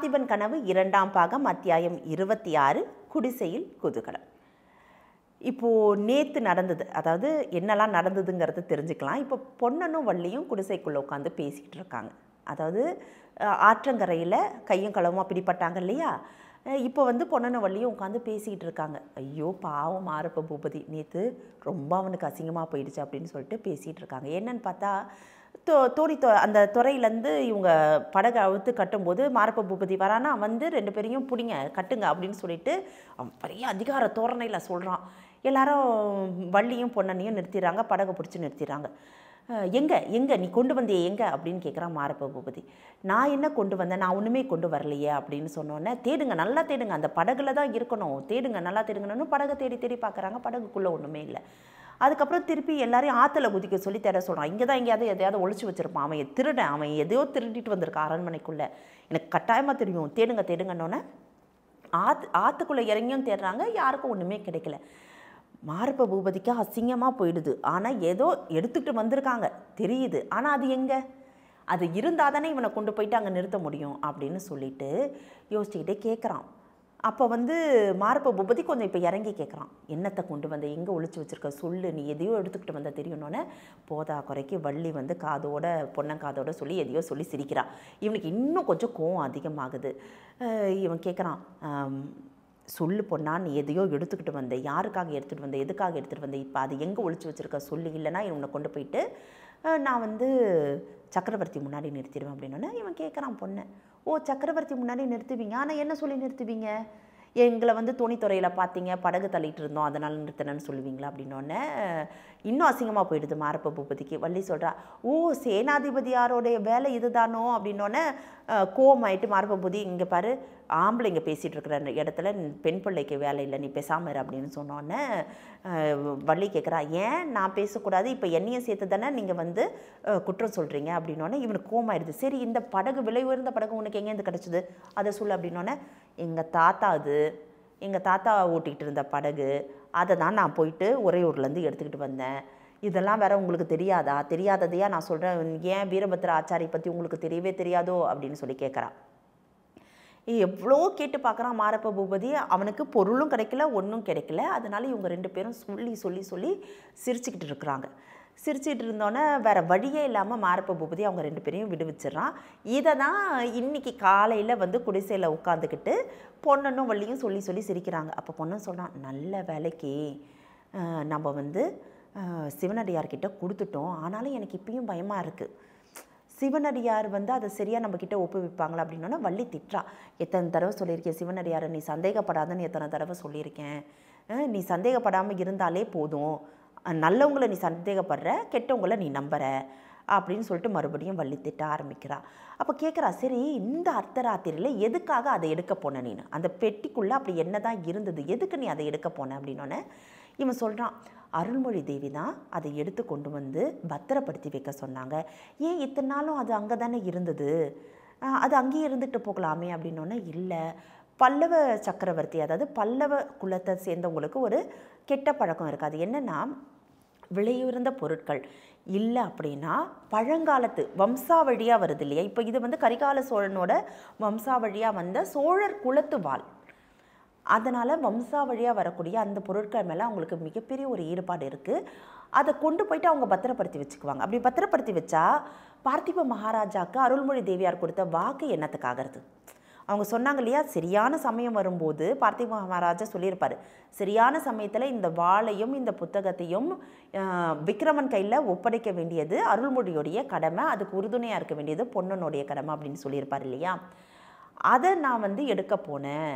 பார்த்திபன் கனவு 2ஆம் பாகம் அத்தியாயம் 26 குடிசையில் குதூகலம். இப்போது நேற்று நடந்தது, அதாவது என்னெல்லாம் நடந்ததுங்கிறத தெரிஞ்சுக்கலாம். இப்போ பொன்னனும் வள்ளியும் குடிசைக்குள்ளே உட்காந்து பேசிக்கிட்டு இருக்காங்க. அதாவது ஆற்றங்கரையில் கையும் களவுமா பிடிப்பட்டாங்க இல்லையா. இப்போ பொன்னனும் வள்ளியும் உட்காந்து பேசிக்கிட்டு இருக்காங்க. ஐயோ பாவம் மாரப்ப பூபதி, நேற்று ரொம்ப அவனுக்கு அசிங்கமாக போயிடுச்சு அப்படின்னு சொல்லிட்டு பேசிகிட்டு இருக்காங்க. என்னன்னு பார்த்தா அந்த துறையிலேருந்து இவங்க படகை அவுத்து கட்டும்போது மாரப்ப பூபதி வரானா, 2 பேரையும் பிடிங்க கட்டுங்க அப்படின்னு சொல்லிட்டு அவன் பெரிய அதிகார தோரணையில் சொல்கிறான். எல்லாரும் வள்ளியும் பொன்னனையும் நிறுத்திடுறாங்க, படகை பிடிச்சி நிறுத்திடுறாங்க. எங்கே நீ கொண்டு வந்தியே எங்கே அப்படின்னு கேட்குறான் மாரப்ப பூபதி. நான் என்ன கொண்டு வந்தேன், நான் ஒன்றுமே கொண்டு வரலையே அப்படின்னு சொன்னோன்னே, தேடுங்க நல்லா தேடுங்க, அந்த படகுல தான் இருக்கணும், தேடுங்க நல்லா தேடுங்கன்னு படகை தேடி தேடி பார்க்குறாங்க. படகுக்குள்ளே ஒன்றுமே இல்லை. அதுக்கப்புறம் திருப்பி எல்லாரையும் ஆற்றுல குதிக்க சொல்லி தேட சொல்கிறான். இங்கே தான் எங்கேயாவது ஒழிச்சு வச்சுருப்பான், அவன் திருடன், அவன் எதையோ திருடிட்டு வந்திருக்கான் அரண்மனைக்குள்ளே, எனக்கு கட்டாயமாக தெரியும், தேடுங்கன்னொன்னே ஆற்றுக்குள்ளே இறங்கியும் தேடுறாங்க. யாருக்கும் ஒன்றுமே கிடைக்கல. மாரப்ப பூபதிக்கு அசிங்கமாக போயிடுது. ஆனால் ஏதோ எடுத்துக்கிட்டு வந்திருக்காங்க தெரியுது, ஆனால் அது எங்கே, அது இருந்தால் தானே இவனை கொண்டு போயிட்டு அங்கே நிறுத்த முடியும் அப்படின்னு சொல்லிட்டு யோசிச்சுக்கிட்டே கேட்குறான். அப்போ மாரப்ப பூபதி கொஞ்சம் இப்போ இறங்கி கேட்குறான், என்னத்தை கொண்டு வந்த, எங்கே ஒழிச்சு வச்சுருக்க சொல்லு, நீ எதையோ எடுத்துக்கிட்டு வந்த தெரியணுன்னே போதா குறைக்கு வள்ளி பொன்னன் காதோட சொல்லி எதையோ சொல்லி சிரிக்கிறான். இவனுக்கு இன்னும் கொஞ்சம் கோவம் அதிகமாகுது. இவன் கேட்குறான், சொல்லு பொண்ணா, நீ எதையோ எடுத்துக்கிட்டு வந்த, யாருக்காக எடுத்துகிட்டு வந்த, எதுக்காக எடுத்துகிட்டு வந்த, இப்போ அது எங்கே ஒழிச்சு வச்சுருக்க சொல்லு, இல்லைனா இவனை கொண்டு போயிட்டு நான் சக்கரவர்த்தி முன்னாடி நிறுத்திடுவேன் அப்படின்னோடனே இவன் கேட்குறான் பொண்ணு, ஓ சக்கரவர்த்தி முன்னாடி நிறுத்துவீங்க, ஆனால் என்ன சொல்லி நிறுத்துவீங்க, எங்களை துணித்துறையில் பார்த்தீங்க படகு தள்ளிட்டு இருந்தோம் அதனால் நிறுத்தினேன்னு சொல்லுவீங்களா அப்படின்னோடனே இன்னும் அசிங்கமாக போயிடுது மாரப்ப பூபதிக்கு. வள்ளி சொல்கிறா, ஓ சேனாதிபதியாரோடைய வேலை இதுதானோ அப்படின்னோடனே கோவமாயிட்டு மாரப்ப பூபதி, இங்கே பாரு ஆம்பளைங்க பேசிகிட்டு இருக்கிற இடத்துல பெண் பிள்ளைக்கு வேலை இல்லை, நீ பேசாம இரு அப்படின்னு சொன்னோன்னே வள்ளி கேட்குறா, ஏன் நான் பேசக்கூடாது, இப்போ என்னையும் சேர்த்து தானே நீங்கள் குற்றம் சொல்கிறீங்க அப்படின்னோடனே இவனுக்கு கோவமாயிடுது. சரி இந்த படகு விலை உயர்ந்த படகு உனக்கு எங்கேருந்து கிடச்சிது அதை சொல்லு அப்படின்னோடனே, எங்கள் தாத்தா ஓட்டிகிட்டு இருந்த படகு, அதை தான் நான் போயிட்டு உறையூர்லேருந்து எடுத்துக்கிட்டு வந்தேன், இதெல்லாம் வேற உங்களுக்கு தெரியாததையா நான் சொல்கிறேன், ஏன் வீரபத்ர ஆச்சாரி பற்றி உங்களுக்கு தெரியவே தெரியாதோ அப்படின்னு சொல்லி கேட்குறான். எவ்வளோ கேட்டு பார்க்குறான் மாரப்ப பூபதி, அவனுக்கு பொருளும் கிடைக்கல ஒன்றும் கிடைக்கல. அதனால இவங்க 2 பேரும் சொல்லி சிரிச்சுக்கிட்டு இருக்கிறாங்க. சிரிச்சுட்டு இருந்தோன்னே வேறு வழியே இல்லாமல் மாரப்ப பூபதி அவங்க 2 பேரையும் விடுவிச்சிட்றான். இதை தான் இன்றைக்கி காலையில் குடிசையில் உட்காந்துக்கிட்டு பொன்னனும் வள்ளியும் சொல்லி சிரிக்கிறாங்க. அப்போ பொண்ணு சொல்கிறான், நல்ல வேலைக்கு நம்ம சிவனடியார்கிட்ட கொடுத்துட்டோம், ஆனாலும் எனக்கு இப்பயும் பயமாக இருக்குது, சிவனடியார் அதை சரியாக நம்மக்கிட்ட ஒப்புவிப்பாங்களா அப்படின்னோன்னா வள்ளி திட்டுறா, எத்தனை தடவை சொல்லியிருக்கேன் சிவனடியாரை நீ சந்தேகப்படாதன்னு எத்தனை தடவை சொல்லியிருக்கேன், நீ சந்தேகப்படாமல் இருந்தாலே போதும், நல்லவங்களை நீ சந்தேகப்படுற, கெட்டவங்களை நீ நம்புற அப்படின்னு சொல்லிட்டு மறுபடியும் வள்ளி திட்ட ஆரம்பிக்கிறா. அப்போ கேட்குறா, சரி இந்த அர்த்தராத்திரியில் எதுக்காக அதை எடுக்க போன, நீ அந்த பெட்டிக்குள்ளே அப்படி என்ன தான் இருந்தது, எதுக்கு நீ அதை எடுக்க போன அப்படின்னோடனே இவன் சொல்கிறான், அருள்மொழி தேவி தான் அதை எடுத்து கொண்டு பத்திரப்படுத்தி வைக்க சொன்னாங்க, ஏன் இத்தனை நாளும் அது அங்கே தானே இருந்தது, அது அங்கேயே இருந்துட்டு போகலாமே அப்படின்னோடனே, இல்லை பல்லவ சக்கரவர்த்தி, அதாவது பல்லவ குலத்தை சேர்ந்தவங்களுக்கு ஒரு கெட்ட பழக்கம் இருக்குது, அது என்னென்னா விலையுயர்ந்த பொருட்கள் இல்லை அப்படின்னா பழங்காலத்து வம்சாவழியாக வருது இல்லையா, இப்போ இது கரிகால சோழனோட வம்சாவழியாக வந்த சோழர் குலத்து வாழ், அதனால் வம்சாவழியாக வரக்கூடிய அந்த பொருட்கள் மேலே அவங்களுக்கு மிகப்பெரிய ஒரு ஈடுபாடு இருக்குது, அதை கொண்டு போயிட்டு அவங்க பத்திரப்படுத்தி வச்சுக்குவாங்க. அப்படி பத்திரப்படுத்தி வச்சா பார்த்திப மகாராஜாவுக்கு அருள்மொழி தேவியார் கொடுத்த வாக்கு என்னத்துக்காகிறது, அவங்க சொன்னாங்க இல்லையா, சரியான சமயம் வரும்போது பார்த்திப மகாராஜா சொல்லியிருப்பார், சரியான சமயத்தில் இந்த வாளையும் இந்த புத்தகத்தையும் விக்ரமன் கையில் ஒப்படைக்க வேண்டியது அருள்மொழியோடைய கடமை, அதுக்கு உறுதுணையாக இருக்க வேண்டியது பொன்னனுடைய கடமை அப்படின்னு சொல்லியிருப்பார் இல்லையா. அதை நான் எடுக்க போனேன்,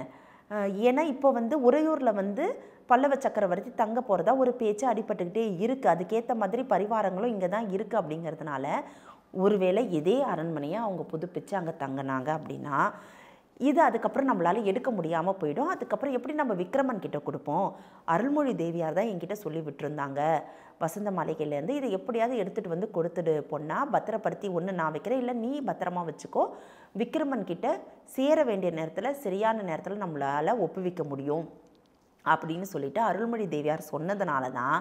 ஏன்னா இப்போ உறையூரில் பல்லவ சக்கரவர்த்தி தங்க போகிறதா ஒரு பேச்சு அடிபட்டுக்கிட்டே இருக்குது, அதுக்கேற்ற மாதிரி பரிவாரங்களும் இங்கே தான் இருக்குது அப்படிங்கிறதுனால ஒருவேளை இதே அரண்மனையை அவங்க புதுப்பிச்சு அங்கே தங்கினாங்க அப்படின்னா இது அதுக்கப்புறம் நம்மளால் எடுக்க முடியாமல் போயிடும், அதுக்கப்புறம் எப்படி நம்ம விக்ரமன் கிட்ட கொடுப்போம், அருள்மொழி தேவியார் தான் என்கிட்ட சொல்லி விட்டுருந்தாங்க வசந்த மாளிகையிலேருந்து, இதை எப்படியாவது எடுத்துகிட்டு கொடுத்துடு பொண்ணா, பத்திரப்படுத்தி ஒன்று நான் வைக்கிறேன், இல்லை நீ பத்திரமா வச்சுக்கோ, விக்ரமன் கிட்ட சேர வேண்டிய நேரத்தில் சரியான நேரத்தில் நம்மளால் ஒப்புவிக்க முடியும் அப்படின்னு சொல்லிட்டு அருள்மொழி தேவியார் சொன்னதுனால தான்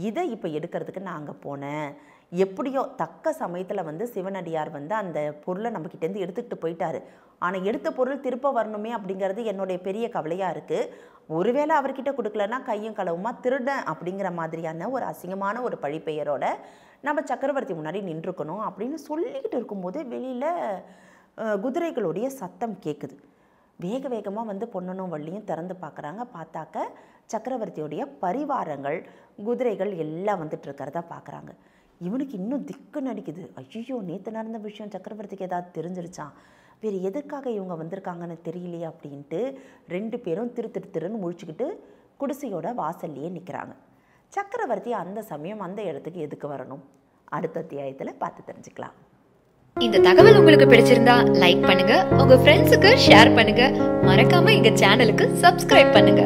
இதை இப்போ எடுக்கிறதுக்கு நான் அங்கே போனேன். எப்படியோ தக்க சமயத்தில் வந்து சிவனடியார் வந்து அந்த பொருளை நம்மக்கிட்டேருந்து எடுத்துக்கிட்டு போயிட்டாரு. ஆனால் எடுத்த பொருள் திருப்ப வரணுமே அப்படிங்கிறது என்னுடைய பெரிய கவலையாக இருக்குது. ஒருவேளை அவர்கிட்ட கொடுக்கலன்னா கையும் களவுமா திருடன் அப்படிங்கிற மாதிரியான ஒரு அசிங்கமான ஒரு பழிப்பெயரோட நம்ம சக்கரவர்த்தி முன்னாடி நின்றுக்கணும் அப்படின்னு சொல்லிக்கிட்டு இருக்கும்போது வெளியில் குதிரைகளுடைய சத்தம் கேட்குது. வேக வேகமாக வந்து பொன்னனும் வள்ளியும் திறந்து பார்க்குறாங்க. பார்த்தாக்க சக்கரவர்த்தியோடைய பரிவாரங்கள் குதிரைகள் எல்லாம் வந்துட்டு இருக்கிறதா பார்க்குறாங்க. இவனுக்கு இன்னும் திக்கு நடிக்குது. ஐயோ, நேற்று நடந்த விஷயம் சக்கரவர்த்திக்கு ஏதாவது தெரிஞ்சிருச்சான், வேறு எதற்காக இவங்க வந்திருக்காங்கன்னு தெரியலையே அப்படின்ட்டு 2 பேரும் திருன்னு முழிச்சுக்கிட்டு குடிசையோட வாசல்லையே நிற்கிறாங்க. சக்கரவர்த்தி அந்த சமயம் அந்த இடத்துக்கு எதுக்கு வரணும்? அடுத்த அத்தியாயத்தில் பார்த்து தெரிஞ்சுக்கலாம். இந்த தகவல் உங்களுக்கு பிடிச்சிருந்தா லைக் பண்ணுங்க, உங்க ஃப்ரெண்ட்ஸுக்கு ஷேர் பண்ணுங்க, மறக்காம எங்க சேனலுக்கு சப்ஸ்கிரைப் பண்ணுங்க.